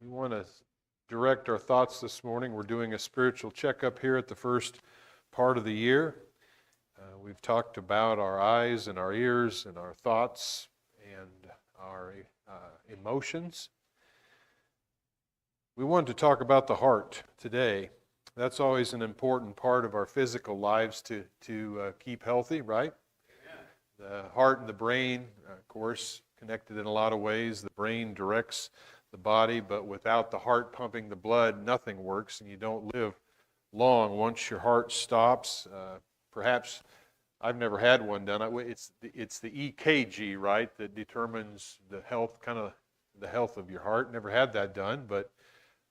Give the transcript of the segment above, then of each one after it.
We want to direct our thoughts this morning. We're doing a spiritual checkup here at the first part of the year. We've talked about our eyes and our ears and our thoughts and our emotions. We wanted to talk about the heart today. That's always an important part of our physical lives to keep healthy, right? Amen. The heart and the brain, of course, connected in a lot of ways. The brain directs the body, but without the heart pumping the blood, nothing works, and you don't live long. Once your heart stops, perhaps I've never had one done. It's the EKG, right, that determines the health, kind of the health of your heart. Never had that done, but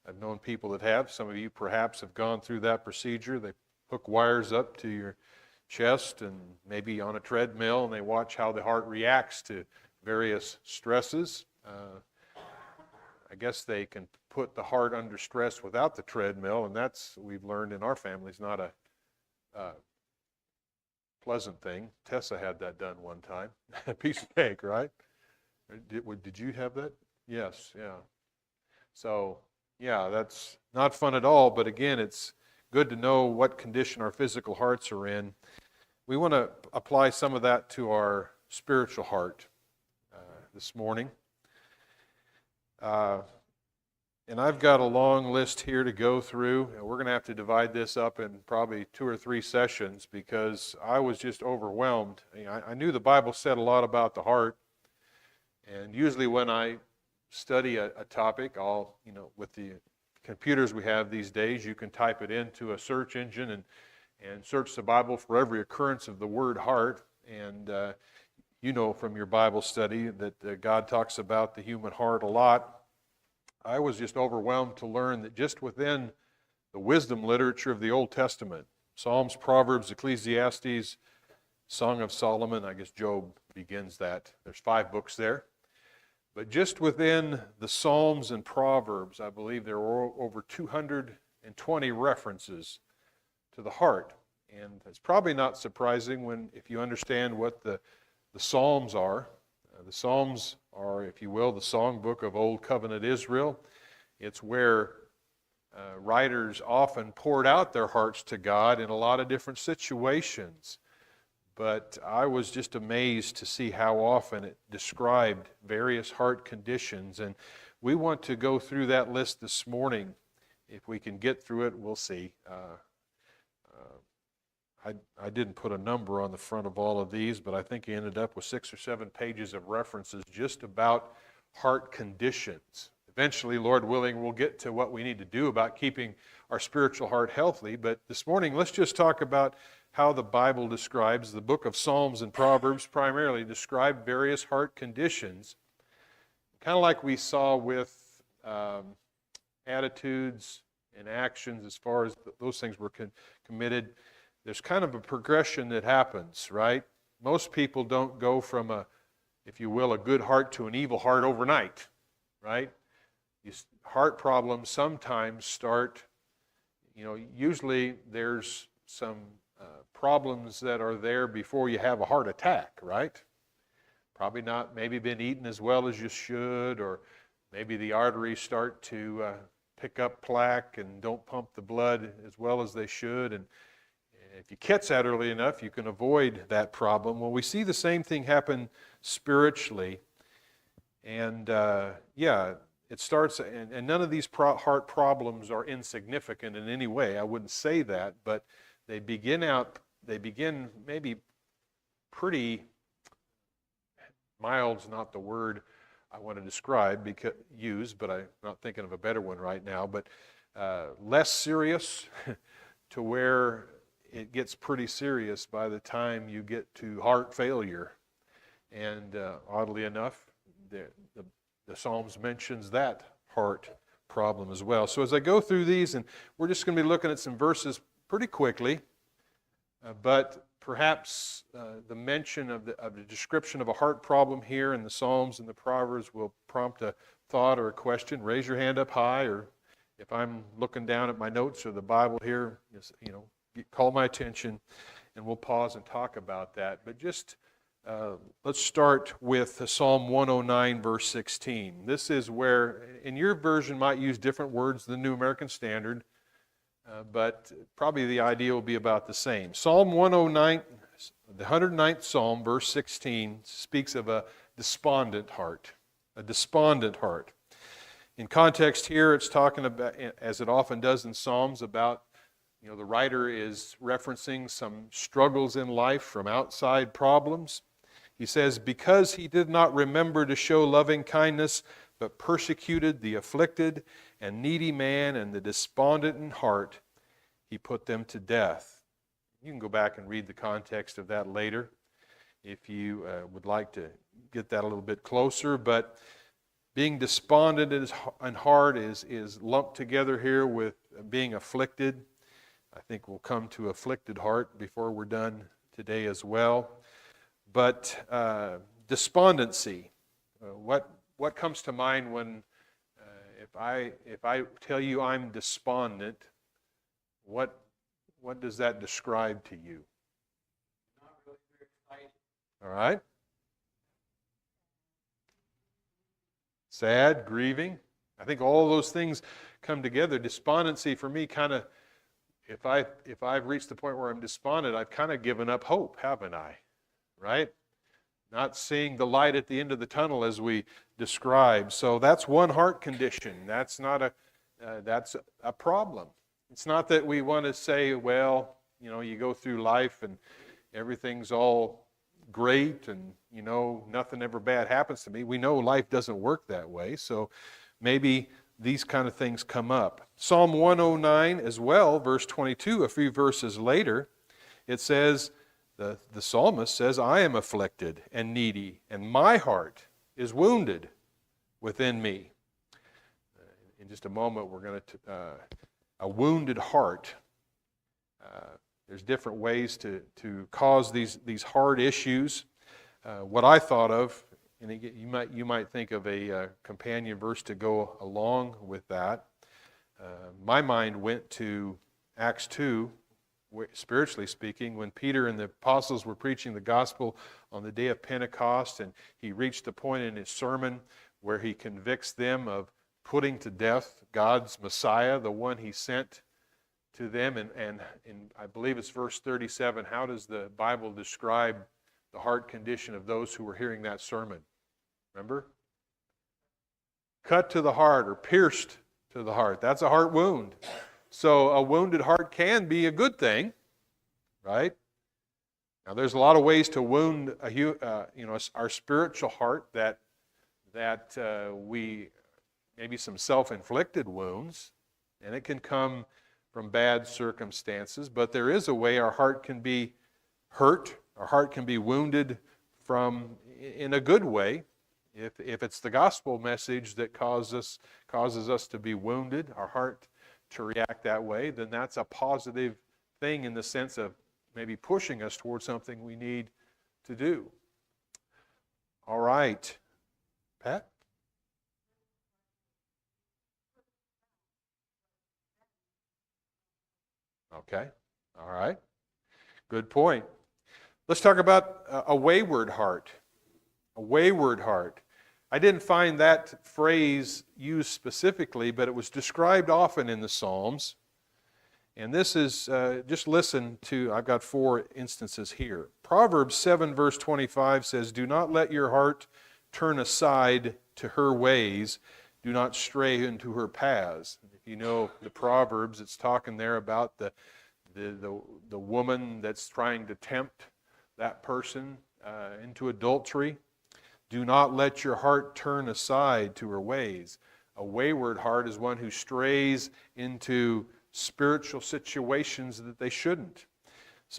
I've known people that have. Some of you perhaps have gone through that procedure. They hook wires up to your chest and maybe on a treadmill, and they watch how the heart reacts to various stresses. I guess they can put the heart under stress without the treadmill, and that's, we've learned in our family, is not a pleasant thing. Tessa had that done one time. A piece of cake, right? Did you have that? Yes, yeah. So, yeah, that's not fun at all, but again, it's good to know what condition our physical hearts are in. We want to apply some of that to our spiritual heart this morning. And I've got a long list here to go through. We're going to have to divide this up in probably 2 or 3 sessions because I was just overwhelmed. I knew the Bible said a lot about the heart, and usually when I study a topic, I'll, with the computers we have these days, you can type it into a search engine and search the Bible for every occurrence of the word heart. And you know from your Bible study that God talks about the human heart a lot. I was just overwhelmed to learn that just within the wisdom literature of the Old Testament, Psalms, Proverbs, Ecclesiastes, Song of Solomon, I guess Job begins that. There's 5 books there. But just within the Psalms and Proverbs, I believe there were over 220 references to the heart. And it's probably not surprising if you understand what the Psalms are. The Psalms are, if you will, the songbook of Old Covenant Israel. It's where writers often poured out their hearts to God in a lot of different situations. But I was just amazed to see how often it described various heart conditions. And we want to go through that list this morning. If we can get through it, we'll see. I didn't put a number on the front of all of these, but I think he ended up with 6 or 7 pages of references just about heart conditions. Eventually, Lord willing, we'll get to what we need to do about keeping our spiritual heart healthy. But this morning, let's just talk about how the Bible describes, the book of Psalms and Proverbs primarily describe various heart conditions. Kind of like we saw with attitudes and actions as far as those things were committed. There's kind of a progression that happens, right? Most people don't go from if you will, a good heart to an evil heart overnight, right? These heart problems sometimes start, usually there's some problems that are there before you have a heart attack, right? Probably not maybe been eaten as well as you should, or maybe the arteries start to pick up plaque and don't pump the blood as well as they should, and if you catch that early enough, you can avoid that problem. Well, we see the same thing happen spiritually. And it starts, and none of these heart problems are insignificant in any way. I wouldn't say that, but they begin maybe pretty, mild's not the word I want to describe, but I'm not thinking of a better one right now, but less serious to where it gets pretty serious by the time you get to heart failure. And oddly enough, the Psalms mentions that heart problem as well. So as I go through these, and we're just going to be looking at some verses pretty quickly, but perhaps the mention of the description of a heart problem here in the Psalms and the Proverbs will prompt a thought or a question. Raise your hand up high, or if I'm looking down at my notes or the Bible here, call my attention, and we'll pause and talk about that. But just Let's start with Psalm 109, verse 16. This is where, in your version, might use different words than the New American Standard, but probably the idea will be about the same. Psalm 109, the 109th Psalm, verse 16, speaks of a despondent heart. A despondent heart. In context here, it's talking about, as it often does in Psalms, about the writer is referencing some struggles in life from outside problems. He says, because he did not remember to show loving kindness, but persecuted the afflicted and needy man and the despondent in heart, he put them to death. You can go back and read the context of that later if you would like to get that a little bit closer. But being despondent in heart is lumped together here with being afflicted. I think we'll come to afflicted heart before we're done today as well. But despondency, what comes to mind when if I tell you I'm despondent, what does that describe to you? Not really very excited. All right. Sad, grieving. I think all those things come together. Despondency for me kind of, if I've reached the point where I'm despondent, I've kind of given up hope, haven't I? Right? Not seeing the light at the end of the tunnel as we described. So that's one heart condition. That's not that's a problem. It's not that we want to say, well, you go through life and everything's all great and, nothing ever bad happens to me. We know life doesn't work that way. So maybe these kind of things come up. Psalm 109 as well, verse 22, a few verses later, it says, the psalmist says, I am afflicted and needy, and my heart is wounded within me. In just a moment, we're going to, a wounded heart. There's different ways to cause these hard issues. What I thought of, and you might think of a companion verse to go along with that. My mind went to Acts 2, spiritually speaking, when Peter and the apostles were preaching the gospel on the day of Pentecost, and he reached the point in his sermon where he convicts them of putting to death God's Messiah, the one he sent to them. And I believe it's verse 37. How does the Bible describe the heart condition of those who were hearing that sermon? Remember? Cut to the heart or pierced to the heart. That's a heart wound. So a wounded heart can be a good thing, right? Now there's a lot of ways to wound our spiritual heart that we maybe some self-inflicted wounds, and it can come from bad circumstances. But there is a way our heart can be hurt, our heart can be wounded in a good way. If it's the gospel message that causes us to be wounded, our heart to react that way, then that's a positive thing in the sense of maybe pushing us towards something we need to do. All right. Pat? Okay. All right. Good point. Let's talk about a wayward heart. A wayward heart. I didn't find that phrase used specifically, but it was described often in the Psalms. And this is, just listen to, I've got 4 instances here. Proverbs 7 verse 25 says, do not let your heart turn aside to her ways. Do not stray into her paths. If you know the Proverbs, it's talking there about the woman that's trying to tempt that person into adultery. Do not let your heart turn aside to her ways. A wayward heart is one who strays into spiritual situations that they shouldn't.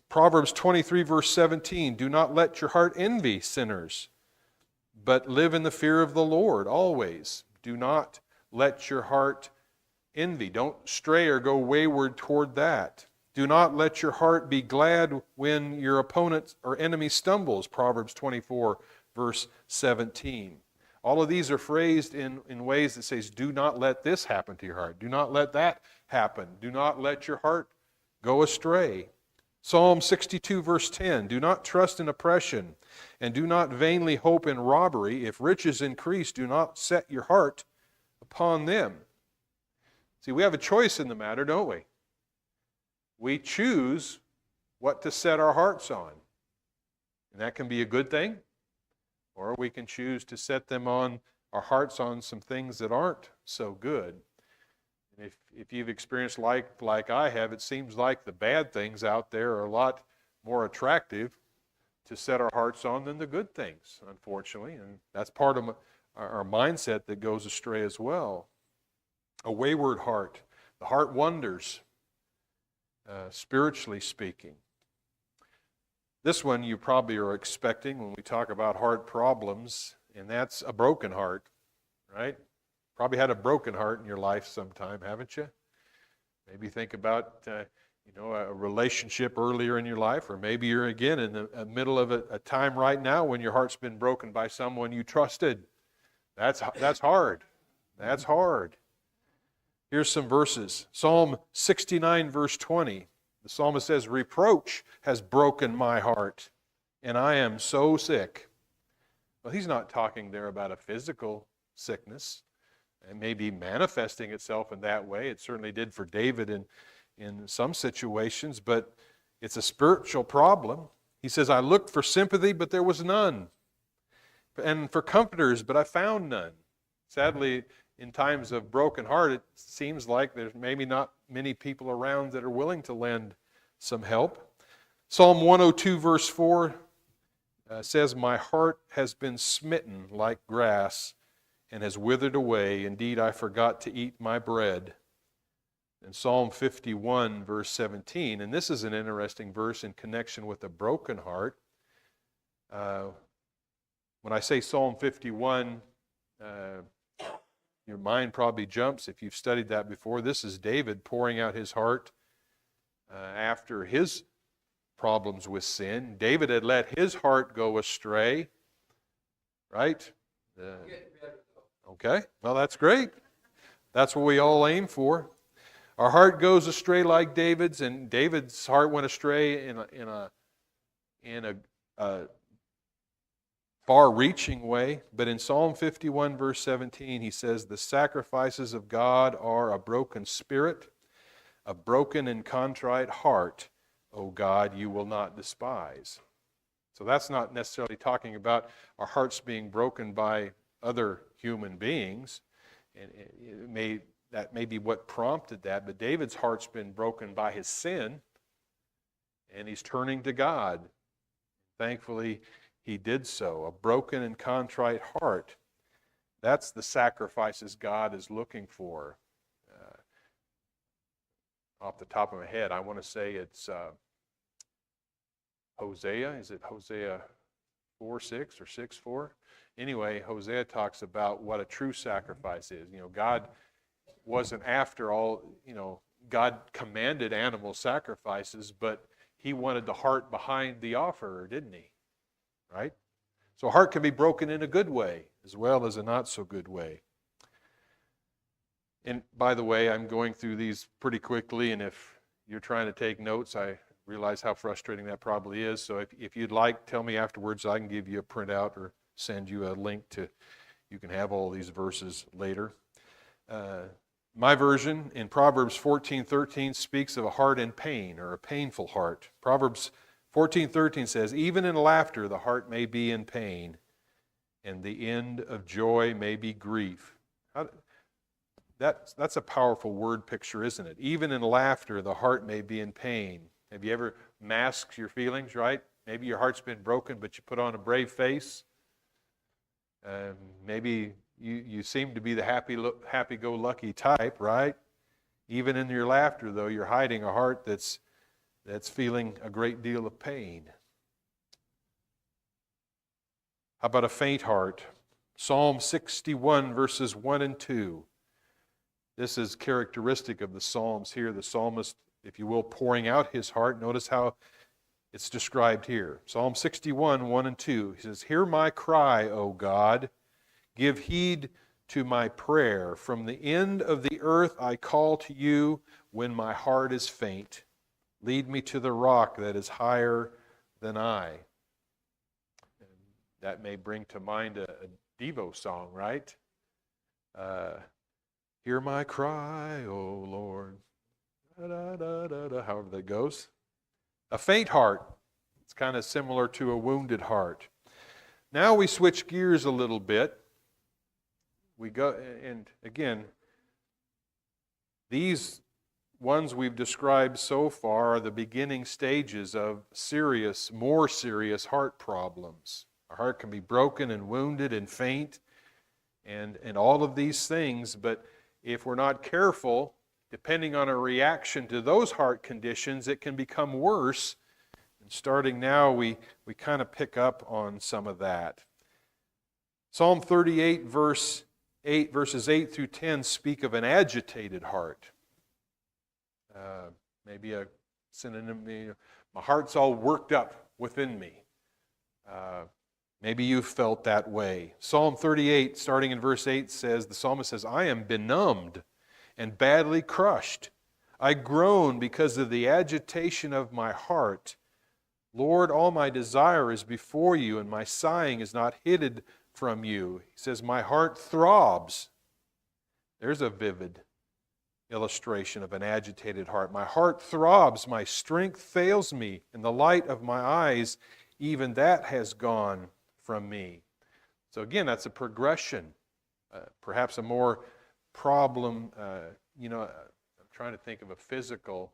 Proverbs 23 verse 17, do not let your heart envy sinners, but live in the fear of the Lord always. Do not let your heart envy. Don't stray or go wayward toward that. Do not let your heart be glad when your opponent or enemy stumbles. Proverbs 24 verse 17. All of these are phrased in ways that says, do not let this happen to your heart. Do not let that happen. Do not let your heart go astray. Psalm 62 verse 10, do not trust in oppression, and do not vainly hope in robbery. If riches increase, do not set your heart upon them. See, we have a choice in the matter, don't we? We choose what to set our hearts on. And that can be a good thing, or we can choose to set our hearts on some things that aren't so good. And if you've experienced like I have, it seems like the bad things out there are a lot more attractive to set our hearts on than the good things, unfortunately. And that's part of our mindset that goes astray as well. A wayward heart. The heart wanders, spiritually speaking. This one you probably are expecting when we talk about heart problems, and that's a broken heart, right? Probably had a broken heart in your life sometime, haven't you? Maybe think about a relationship earlier in your life, or maybe you're again in the middle of a time right now when your heart's been broken by someone you trusted. That's hard. That's hard. Here's some verses. Psalm 69 verse 20. The psalmist says, reproach has broken my heart, and I am so sick. Well, he's not talking there about a physical sickness. It may be manifesting itself in that way. It certainly did for David in some situations, but it's a spiritual problem. He says, I looked for sympathy, but there was none. And for comforters, but I found none. Sadly, in times of broken heart, it seems like there's maybe not many people around that are willing to lend some help. Psalm 102 verse 4 says, my heart has been smitten like grass and has withered away. Indeed, I forgot to eat my bread. And Psalm 51 verse 17, and this is an interesting verse in connection with a broken heart. When I say Psalm 51, your mind probably jumps if you've studied that before. This is David pouring out his heart after his problems with sin. David had let his heart go astray, right? Okay, well, that's great. That's what we all aim for. Our heart goes astray like David's, and David's heart went astray in a far-reaching way. But in Psalm 51, verse 17, he says, the sacrifices of God are a broken spirit, a broken and contrite heart, O God, you will not despise. So that's not necessarily talking about our hearts being broken by other human beings. And that may be what prompted that, but David's heart's been broken by his sin, and he's turning to God. Thankfully, he did so. A broken and contrite heart. That's the sacrifices God is looking for. Off the top of my head, I want to say it's Hosea. Is it Hosea 4:6 or 6:4? Anyway, Hosea talks about what a true sacrifice is. God wasn't after all, God commanded animal sacrifices, but he wanted the heart behind the offerer, didn't he? Right? So a heart can be broken in a good way as well as a not so good way. And by the way, I'm going through these pretty quickly, and if you're trying to take notes, I realize how frustrating that probably is. So if you'd like, tell me afterwards. I can give you a printout or send you a link you can have all these verses later. My version in Proverbs 14:13 speaks of a heart in pain, or a painful heart. Proverbs 14:13 says, even in laughter the heart may be in pain, and the end of joy may be grief. That's a powerful word picture, isn't it? Even in laughter the heart may be in pain. Have you ever masked your feelings, right? Maybe your heart's been broken, but you put on a brave face. Maybe you seem to be the happy-go-lucky type, right? Even in your laughter, though, you're hiding a heart that's feeling a great deal of pain. How about a faint heart? Psalm 61, verses 1 and 2. This is characteristic of the Psalms here. The psalmist, if you will, pouring out his heart. Notice how it's described here. Psalm 61, 1 and 2. He says, hear my cry, O God. Give heed to my prayer. From the end of the earth I call to you when my heart is faint. Lead me to the rock that is higher than I. And that may bring to mind a Devo song, right? Hear my cry, O Lord. Da, da, da, da, da, however that goes. A faint heart. It's kind of similar to a wounded heart. Now we switch gears a little bit. We go, and again, these ones we've described so far are the beginning stages of serious, more serious heart problems. Our heart can be broken and wounded and faint and all of these things, but if we're not careful, depending on our reaction to those heart conditions, it can become worse. And starting now, we kind of pick up on some of that. Psalm 38, verses 8 through 10 speak of an agitated heart. Maybe a synonym, my heart's all worked up within me. Maybe you've felt that way. Psalm 38, starting in verse 8, says, the psalmist says, I am benumbed and badly crushed. I groan because of the agitation of my heart. Lord, all my desire is before you, and my sighing is not hidden from you. He says, my heart throbs. There's a vivid illustration of an agitated heart. My heart throbs, my strength fails me, and the light of my eyes, even that has gone from me. So again, that's a progression, perhaps a more problem. I'm trying to think of a physical.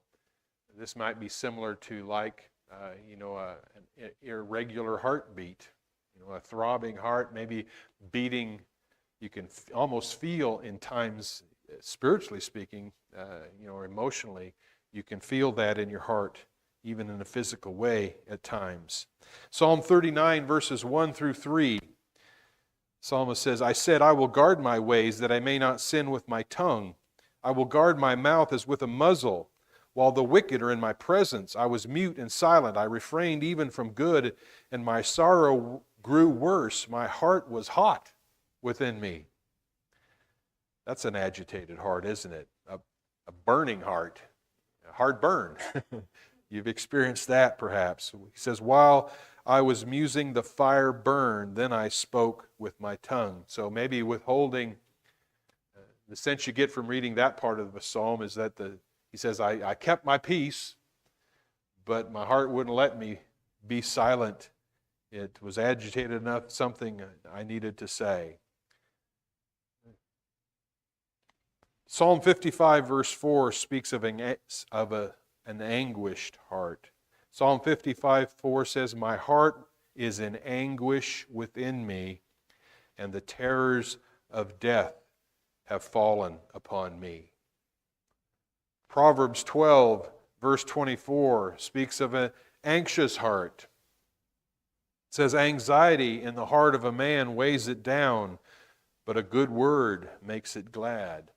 This might be similar to like, an irregular heartbeat. A throbbing heart, maybe beating. You can almost feel in times, spiritually speaking, or emotionally, you can feel that in your heart, even in a physical way at times. Psalm 39, verses 1 through 3. Psalmist says, I said, I will guard my ways that I may not sin with my tongue. I will guard my mouth as with a muzzle. While the wicked are in my presence, I was mute and silent. I refrained even from good, and my sorrow grew worse. My heart was hot within me. That's an agitated heart, isn't it? A burning heart, a hard burn. You've experienced that perhaps. He says, while I was musing, the fire burned, then I spoke with my tongue. So maybe withholding, the sense you get from reading that part of the psalm is that he says, I kept my peace, but my heart wouldn't let me be silent. It was agitated enough, something I needed to say. Psalm 55, verse 4 speaks of an anguished heart. Psalm 55:4 says, my heart is in anguish within me, and the terrors of death have fallen upon me. Proverbs 12, verse 24 speaks of an anxious heart. It says, anxiety in the heart of a man weighs it down, but a good word makes it glad.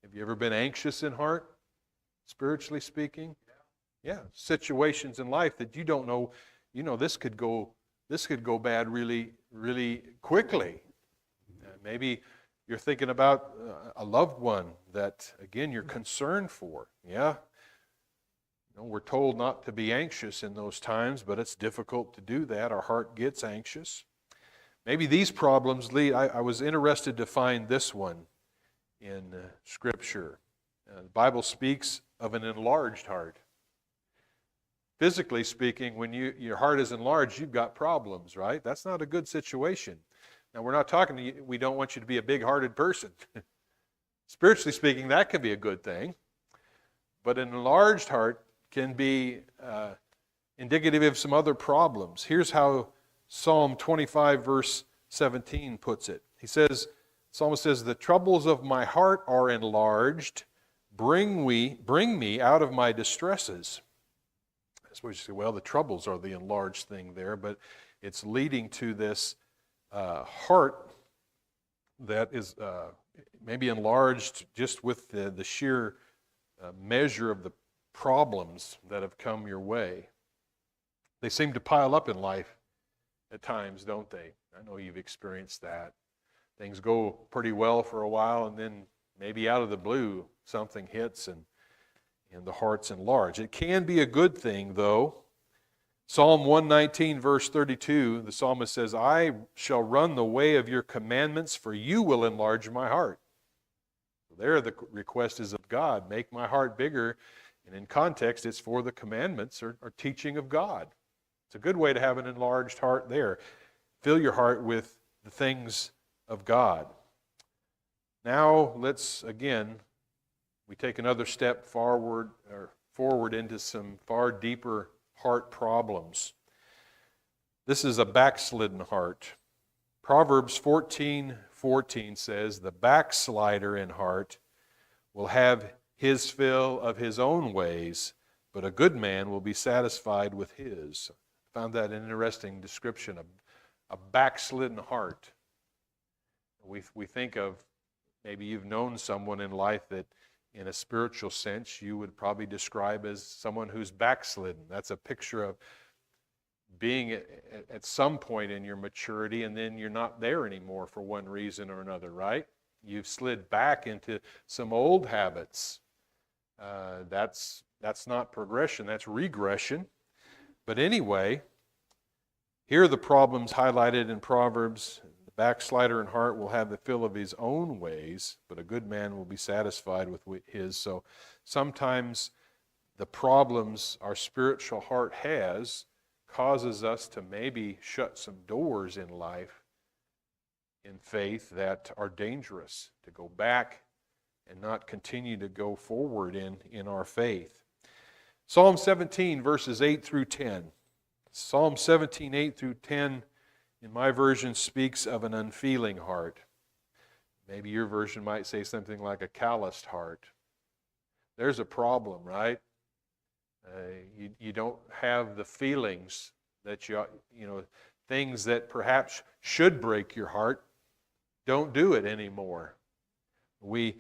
Have you ever been anxious in heart, spiritually speaking? Yeah, situations in life that you don't know, this could go bad really, really quickly. Maybe you're thinking about a loved one that, again, you're concerned for. Yeah, we're told not to be anxious in those times, but it's difficult to do that. Our heart gets anxious. Maybe these problems lead. I was interested to find this one in Scripture. The Bible speaks of an enlarged heart. Physically speaking, when your heart is enlarged, you've got problems, right? That's not a good situation. Now, we're not talking to you, we don't want you to be a big-hearted person. Spiritually speaking, that can be a good thing. But an enlarged heart can be indicative of some other problems. Here's how Psalm 25, verse 17 puts it. The psalmist says, the troubles of my heart are enlarged. Bring me out of my distresses. I suppose you say, well, the troubles are the enlarged thing there, but it's leading to this heart that is maybe enlarged just with the sheer measure of the problems that have come your way. They seem to pile up in life at times, don't they? I know you've experienced that. Things go pretty well for a while, and then maybe out of the blue, something hits, and and the heart's enlarged. It can be a good thing, though. Psalm 119, verse 32, the psalmist says, I shall run the way of your commandments, for you will enlarge my heart. There the request is of God, make my heart bigger. And in context, it's for the commandments or teaching of God. It's a good way to have an enlarged heart there. Fill your heart with the things of God. Now, let's, again, we take another step forward into some far deeper heart problems. This is a backslidden heart. Proverbs 14:14 says, the backslider in heart will have his fill of his own ways, but a good man will be satisfied with his. I found that an interesting description of a backslidden heart. We think of, maybe you've known someone in life that in a spiritual sense you would probably describe as someone who's backslidden. That's a picture of being at some point in your maturity and then you're not there anymore for one reason or another, right? You've slid back into some old habits. That's not progression, that's regression. But anyway, here are the problems highlighted in Proverbs. The backslider in heart will have the fill of his own ways, but a good man will be satisfied with his. So sometimes the problems our spiritual heart has causes us to maybe shut some doors in life in faith that are dangerous, to go back and not continue to go forward in our faith. Psalm 17, verses 8 through 10. Psalm 17, 8 through 10, in my version, speaks of an unfeeling heart. Maybe your version might say something like a calloused heart. There's a problem, right? You don't have the feelings that you know, things that perhaps should break your heart don't do it anymore. We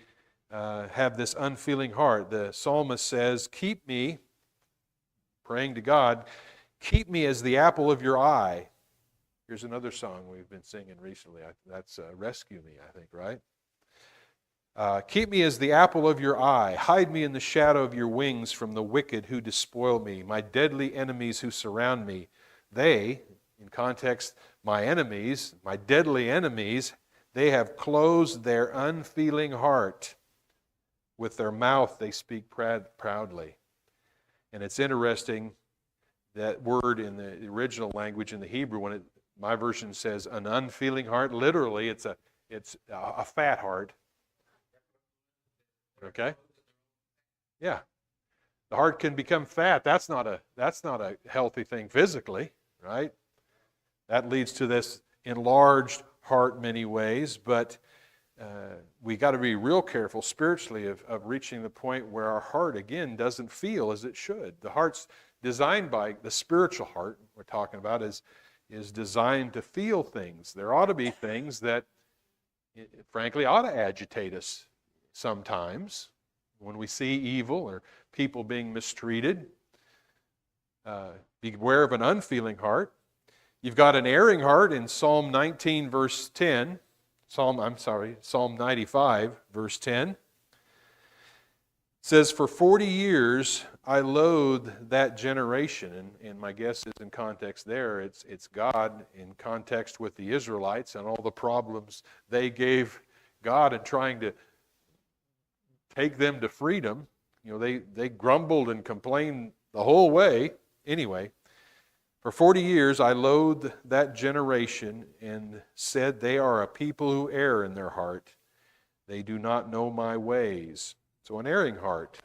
have this unfeeling heart. The psalmist says, keep me, praying to God, keep me as the apple of your eye. Here's another song we've been singing recently. That's Rescue Me, I think, right? Keep me as the apple of your eye. Hide me in the shadow of your wings from the wicked who despoil me, my deadly enemies who surround me. They, in context, my enemies, my deadly enemies, they have closed their unfeeling heart. With their mouth they speak proudly. And it's interesting, that word in the original language in the Hebrew, when my version says an unfeeling heart, literally it's a fat heart. Okay? Yeah. The heart can become fat. That's not a healthy thing physically, right? That leads to this enlarged heart many ways, but we got to be real careful spiritually of reaching the point where our heart, again, doesn't feel as it should. The heart's designed by, the spiritual heart we're talking about is designed to feel things. There ought to be things that, frankly, ought to agitate us sometimes when we see evil or people being mistreated. Beware of an unfeeling heart. You've got an erring heart in Psalm 19, verse 10. Psalm 95, verse 10. It says, for 40 years I loathed that generation. And my guess is in context there, it's God in context with the Israelites and all the problems they gave God in trying to take them to freedom. You know, they grumbled and complained the whole way. Anyway, for 40 years I loathed that generation and said, they are a people who err in their heart. They do not know my ways. So an erring heart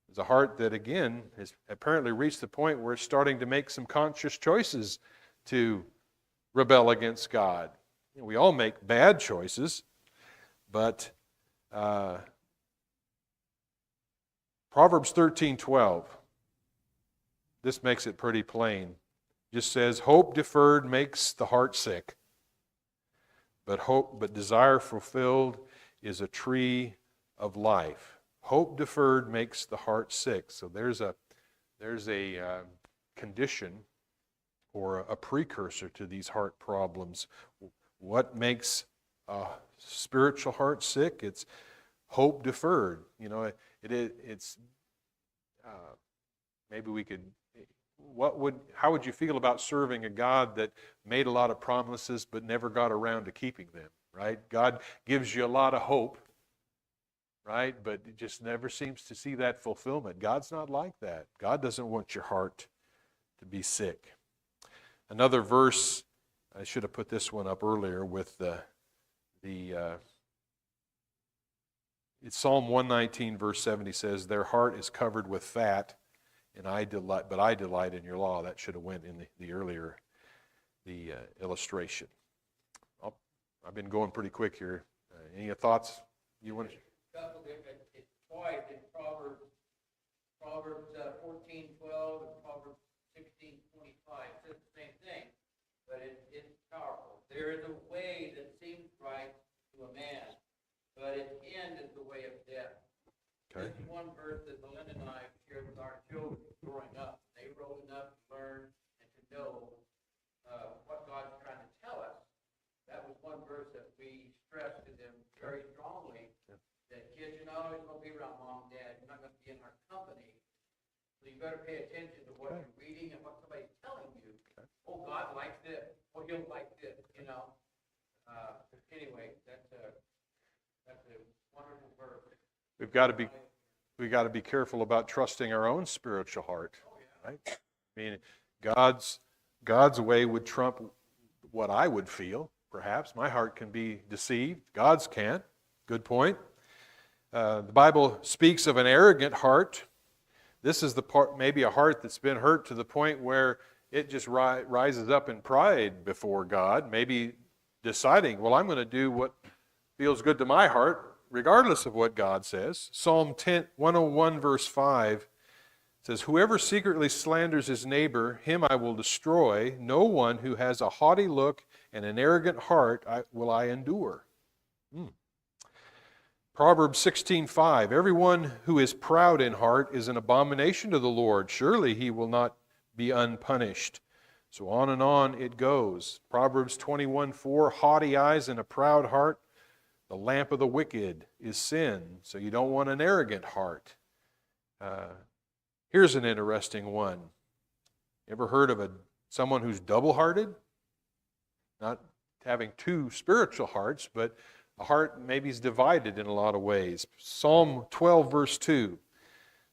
is a heart that, again, has apparently reached the point where it's starting to make some conscious choices to rebel against God. You know, we all make bad choices, but Proverbs 13:12, this makes it pretty plain. Just says, hope deferred makes the heart sick, but desire fulfilled is a tree of life. Hope deferred makes the heart sick. So there's a condition or a precursor to these heart problems. What makes a spiritual heart sick? It's hope deferred. You know, it's maybe we could, how would you feel about serving a God that made a lot of promises but never got around to keeping them, right? God gives you a lot of hope, right? But it just never seems to see that fulfillment. God's not like that. God doesn't want your heart to be sick. Another verse, I should have put this one up earlier with it's Psalm 119, verse 70 says, "Their heart is covered with fat, and I delight in your law." That should have went in the earlier illustration. I've been going pretty quick here. Any thoughts you want to? It's twice in Proverbs 14:12 and Proverbs 16:25. It says the same thing, but it's powerful. There is a way that seems right to a man, but its end is the way of death. Okay. This is one verse that Belinda and I shared with our children growing up. They were old enough to learn and to know what God's trying to tell us. That was one verse that we stressed to them very strongly, that kids, you're not always going to be around mom and dad. You're not going to be in our company. So you better pay attention to what you're reading and what somebody's telling you. Oh, God likes this. Oh, he'll like this, you know. Anyway, that's a wonderful verse. We've got to be careful about trusting our own spiritual heart, right? I mean, God's way would trump what I would feel. Perhaps my heart can be deceived. God's can't. Good point. The Bible speaks of an arrogant heart. This is the part, maybe a heart that's been hurt to the point where it just rises up in pride before God, maybe deciding, well, I'm going to do what feels good to my heart, regardless of what God says. Psalm 101, verse 5 says, "Whoever secretly slanders his neighbor, him I will destroy. No one who has a haughty look and an arrogant heart will I endure." Proverbs 16:5, "Everyone who is proud in heart is an abomination to the Lord. Surely he will not be unpunished." So on it goes. Proverbs 21:4, "Haughty eyes and a proud heart, the lamp of the wicked is sin." So you don't want an arrogant heart. Here's an interesting one. Ever heard of someone who's double-hearted? Not having two spiritual hearts, but a heart maybe is divided in a lot of ways. Psalm 12, verse 2,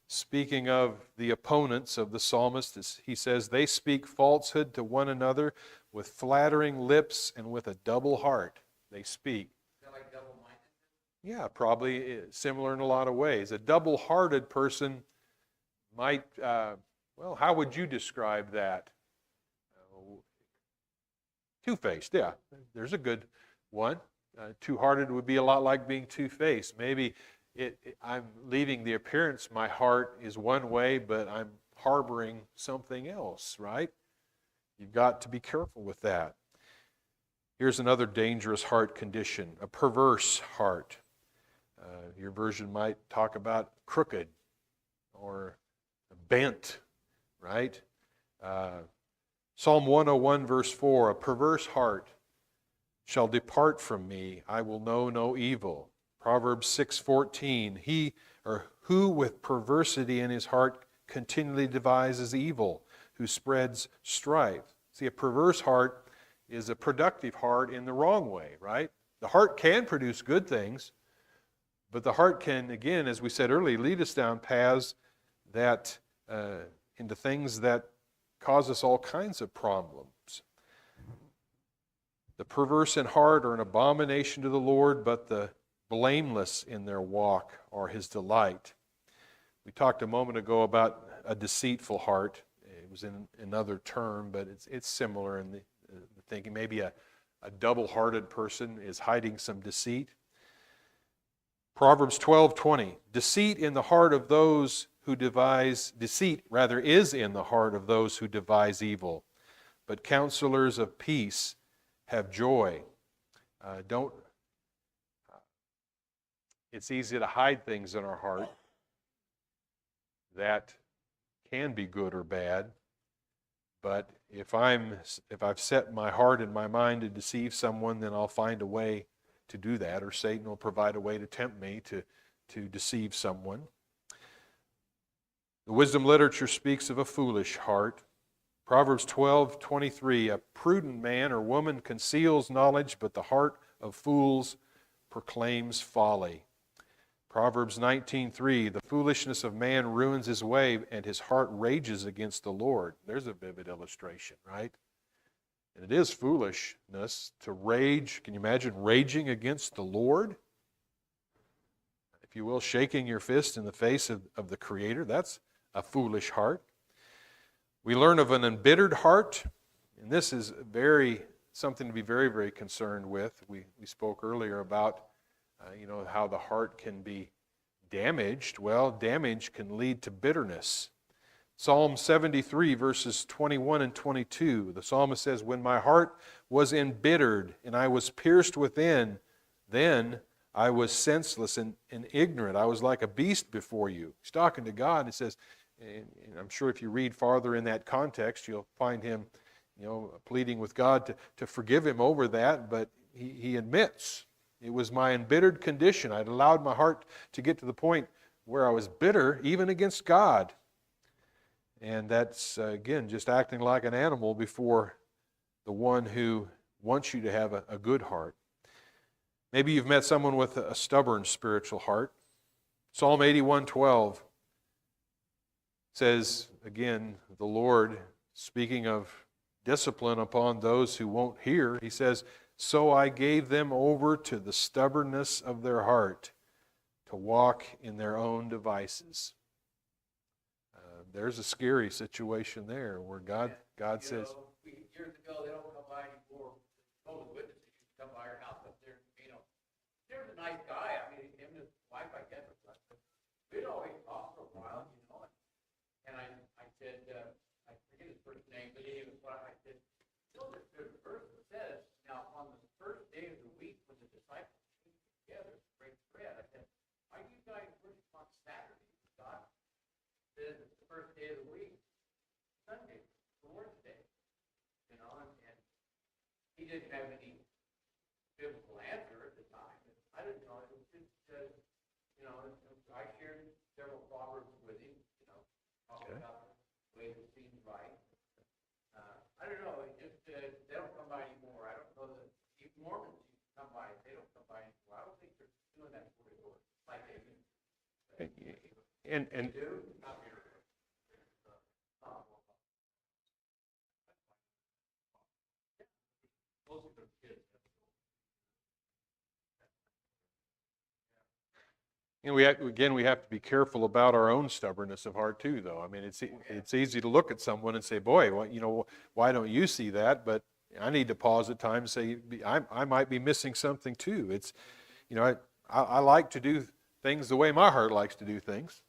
speaking of the opponents of the psalmist, he says, "They speak falsehood to one another with flattering lips and with a double heart they speak." Is that like double-minded? Yeah, probably similar in a lot of ways. A double-hearted person might, well, how would you describe that? Two-faced, yeah, there's a good one. Two-hearted would be a lot like being two-faced. Maybe I'm leaving the appearance, my heart is one way, but I'm harboring something else, right? You've got to be careful with that. Here's another dangerous heart condition, a perverse heart. Your version might talk about crooked or bent, right? Psalm 101, verse 4, "A perverse heart shall depart from me, I will know no evil." Proverbs 6:14, "Who with perversity in his heart continually devises evil, who spreads strife." See, a perverse heart is a productive heart in the wrong way, right? The heart can produce good things, but the heart can, again, as we said earlier, lead us down paths that into things that cause us all kinds of problems. "The perverse in heart are an abomination to the Lord, but the blameless in their walk are his delight." We talked a moment ago about a deceitful heart. It was in another term, but it's similar in the thinking. Maybe a double-hearted person is hiding some deceit. Proverbs 12:20, "Deceit in the heart of those who devise deceit, rather, is in the heart of those who devise evil, but counselors of peace have joy." It's easy to hide things in our heart that can be good or bad, but if I've set my heart and my mind to deceive someone, then I'll find a way to do that, or Satan will provide a way to tempt me to deceive someone. The wisdom literature speaks of a foolish heart. Proverbs 12:23, a prudent man or woman conceals knowledge, but the heart of fools proclaims folly. Proverbs 19:3, the foolishness of man ruins his way, and his heart rages against the Lord. There's a vivid illustration, right? And it is foolishness to rage. Can you imagine raging against the Lord? If you will, shaking your fist in the face of the Creator. That's a foolish heart. We learn of an embittered heart, and this is something to be very, very concerned with. We spoke earlier about how the heart can be damaged. Well, damage can lead to bitterness. Psalm 73, verses 21 and 22, the psalmist says, when my heart was embittered and I was pierced within, then I was senseless and ignorant. I was like a beast before you. He's talking to God, and he says, and I'm sure if you read farther in that context, you'll find him pleading with God to forgive him over that, but he admits, it was my embittered condition. I'd allowed my heart to get to the point where I was bitter, even against God. And that's, again, just acting like an animal before the one who wants you to have a good heart. Maybe you've met someone with a stubborn spiritual heart. Psalm 81:12 says, again, the Lord, speaking of discipline upon those who won't hear, he says, so I gave them over to the stubbornness of their heart to walk in their own devices. There's a scary situation there where God says, years ago, they don't come by anymore. Jehovah's Witnesses used to come by our house up there. There's a nice guy. I mean, him and his wife, I guess, we'd always talk for a while, And I said, I forget his first name, but he was what I said. There's a verse that says, now on the first day of the week when the disciples came together to break bread, I said, why do you guys worship on Saturday? God says it's the first day of the week, Sunday, the Lord's Day. And he didn't have any biblical answer at the time. I didn't know. It was just, I shared several proverbs with him, talking about the way it seems right. I don't know. It just, they don't come by anymore. I don't know that even Mormons used to come by. They don't come by anymore. I don't think they're doing that for the Lord. Like they do. and Do? Not here. Most of the kids. we have to be careful about our own stubbornness of heart too, though. I mean, it's easy to look at someone and say, boy, well, why don't you see that? But I need to pause at times and say, I might be missing something too. It's, I like to do things the way my heart likes to do things.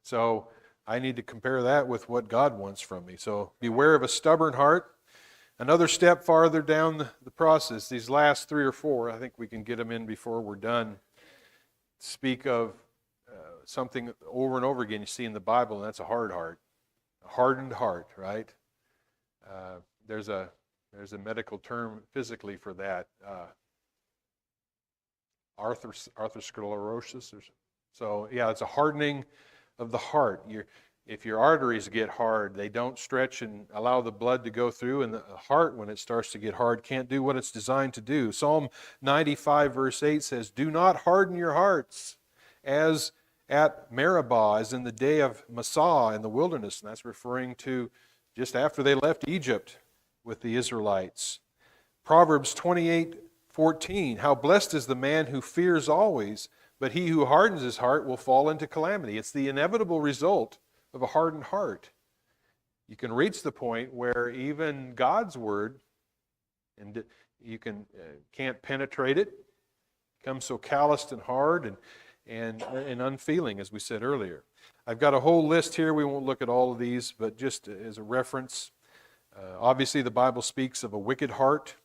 So I need to compare that with what God wants from me. So beware of a stubborn heart. Another step farther down the process, these last 3 or 4, I think we can get them in before we're done, speak of something over and over again you see in the Bible, and that's a hard heart. A hardened heart, right? There's a medical term physically for that. Arthrosclerosis. So, yeah, it's a hardening of the heart. If your arteries get hard, they don't stretch and allow the blood to go through, and the heart, when it starts to get hard, can't do what it's designed to do. Psalm 95, verse 8 says, do not harden your hearts as at Meribah, as in the day of Massah in the wilderness. And that's referring to just after they left Egypt with the Israelites. Proverbs 28:14, how blessed is the man who fears always, but he who hardens his heart will fall into calamity. It's the inevitable result of a hardened heart. You can reach the point where even God's word, and you can't penetrate it, becomes so calloused and hard and unfeeling, as we said earlier. I've got a whole list here. We won't look at all of these, but just as a reference, obviously the Bible speaks of a wicked heart.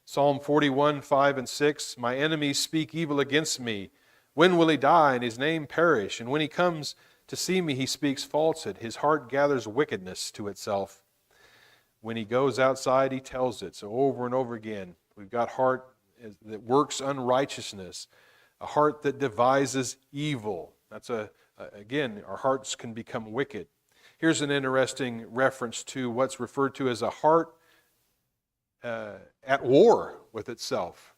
Psalm 41, 5 and 6, my enemies speak evil against me. When will he die and his name perish? And when he comes to see me, he speaks falsehood. His heart gathers wickedness to itself. When he goes outside, he tells it. So over and over again, we've got heart that works unrighteousness, a heart that devises evil. That's again, our hearts can become wicked. Here's an interesting reference to what's referred to as a heart at war with itself.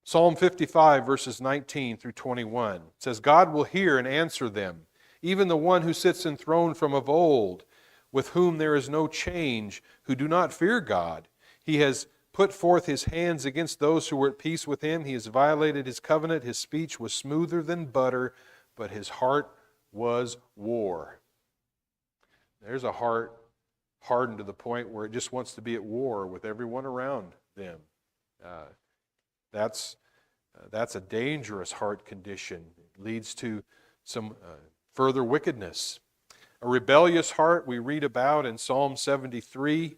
Psalm 55, verses 19 through 21 says, God will hear and answer them, even the one who sits enthroned from of old, with whom there is no change, who do not fear God. He has put forth his hands against those who were at peace with him. He has violated his covenant. His speech was smoother than butter, but his heart was war. There's a heart hardened to the point where it just wants to be at war with everyone around them. That's a dangerous heart condition. It leads to some further wickedness. A rebellious heart we read about in Psalm 73.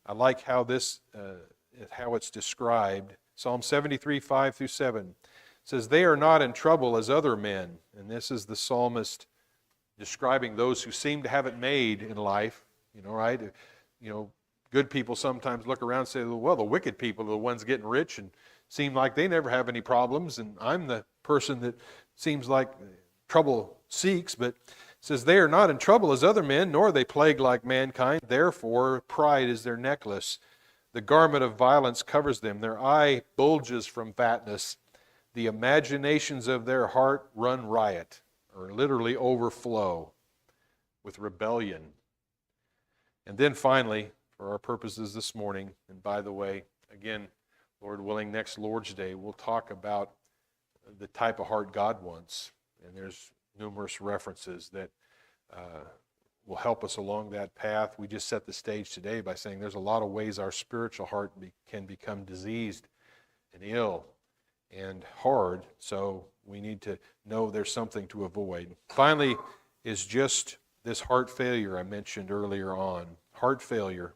I like how it's described. Psalm 73, 5 through 7 says, they are not in trouble as other men. And this is the psalmist describing those who seem to have it made in life, right? Good people sometimes look around and say, well, the wicked people are the ones getting rich and seem like they never have any problems, and I'm the person that seems like trouble seeks. But it says, they are not in trouble as other men, nor are they plagued like mankind. Therefore, pride is their necklace. The garment of violence covers them. Their eye bulges from fatness. The imaginations of their heart run riot, or literally overflow with rebellion. And then finally, for our purposes this morning, and by the way, again, Lord willing, next Lord's Day, we'll talk about the type of heart God wants. And there's numerous references that will help us along that path. We just set the stage today by saying there's a lot of ways our spiritual heart can become diseased and ill and hard, so we need to know there's something to avoid. Finally is just this heart failure I mentioned earlier on. Heart failure,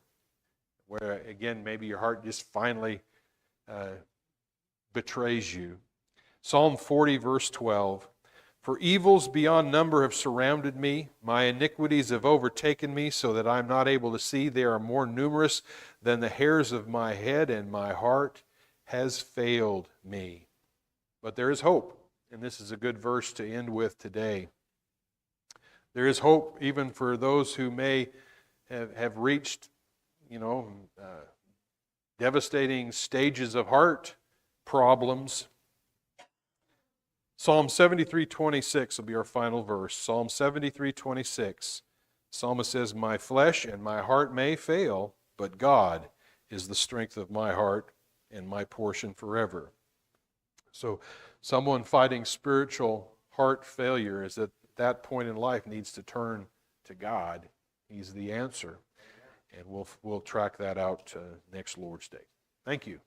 where again, maybe your heart just finally betrays you. Psalm 40, verse 12, for evils beyond number have surrounded me. My iniquities have overtaken me so that I am not able to see. They are more numerous than the hairs of my head, and my heart has failed me. But there is hope, and this is a good verse to end with today. There is hope even for those who may have reached, devastating stages of heart problems. Psalm 73:26 will be our final verse. Psalm 73:26. Psalmist says, my flesh and my heart may fail, but God is the strength of my heart and my portion forever. So someone fighting spiritual heart failure is at that point in life needs to turn to God. He's the answer. And we'll track that out next Lord's Day. Thank you.